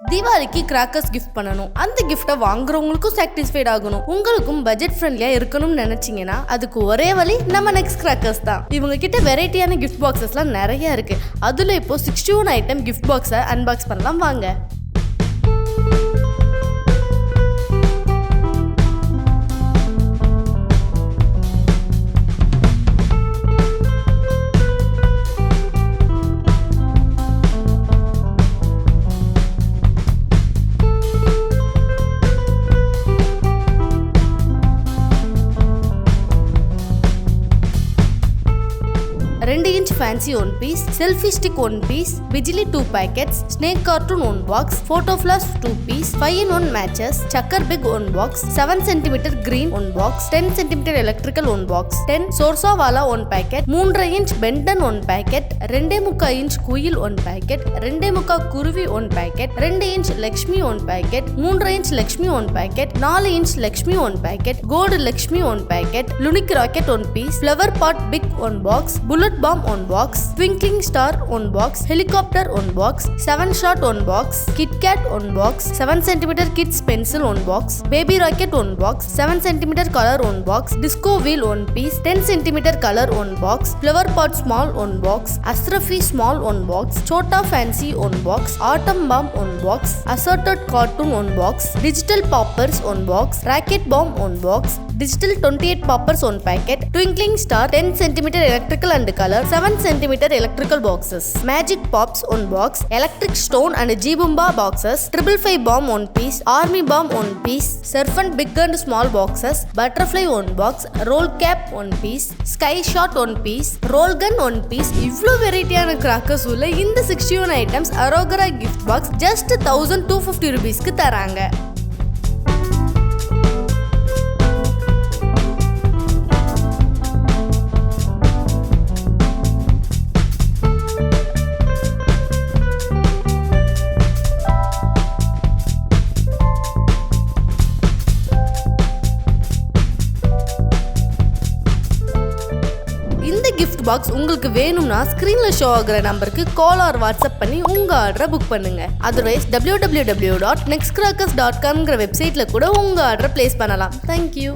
தீபாவளிக்கு crackers gift பண்ணணும். அந்த கிஃப்ட்டை வாங்குறவங்களுக்கும் சாட்டிஸ்ஃபைட் ஆகணும், உங்களுக்கும் பட்ஜெட் ஃப்ரெண்ட்லியா இருக்கணும்னு நினைச்சீங்கன்னா அதுக்கு ஒரே வழி நம்ம நெக்ஸ் கிராக்கர்ஸ் தான். இவங்க கிட்ட வெரைட்டியான கிஃப்ட் பாக்ஸஸ்லாம் நிறைய இருக்கு. அதுல இப்போ 61 ஐட்டம் கிஃப்ட் பாக்ஸை அன்பாக்ஸ் பண்ணலாம் வாங்க. ரெண்டு inch fancy 1 piece, selfie stick 1 piece, Bijili 2 packets, snake cartoon 1 box, photo flash 2 piece, 5-in-1 matches, சக்கர் big 1 box, 7 cm green 1 box, 10 cm electrical 1 box, 10 சோர்சோவாலா 1 packet, 3.5 inch பென்டன் 1 packet, 2.25 inch குயில் 1 packet, 2.25 குருவி 1 packet, 2 inch Lakshmi 1 packet, 3 inch Lakshmi 1 packet, 4 inch Lakshmi 1 packet, gold Lakshmi 1 packet, லுனிக் rocket 1 piece, flower pot big 1 box, bullet bomb 1 box, twinkling star 1 box, helicopter 1 box, 7 shot 1 box, Kit Kat 1 box, 7 cm kids pencil 1 box, baby rocket 1 box, 7 cm color 1 box, disco wheel 1 piece, 10 cm color 1 box, flower pot small 1 box, Asrafi small 1 box, Chota fancy 1 box, autumn bomb 1 box, assorted cartoon 1 box, digital poppers 1 box, racket bomb 1 box, digital 28 poppers 1 packet, twinkling star 10 cm electrical and color, 7 cm electrical boxes, magic pops 1 box, electric stone and G-Boomba boxes, 555 bomb 1 piece, army bomb 1 piece, serpent big and small boxes, butterfly 1 box, roll cap 1 piece, sky shot 1 piece, roll gun 1 piece. இவ்ளோ வெரைட்டியான crackers உள்ள இந்த 61 items அரோகரா gift box just 1250 rupeesக்கு தராங்க. இந்த gift box உங்களுக்கு வேணும்னா ஸ்கிரீன்ல ஷோ ஆகுற நம்பருக்கு கால் ஆர் வாட்ஸ்அப் பண்ணி உங்க ஆர்டரை புக் பண்ணுங்க. அதர்வைஸ் www.nexcrackers.com வெப்சைட்ல கூட உங்க ஆர்டரை பிளேஸ் பண்ணலாம். Thank you.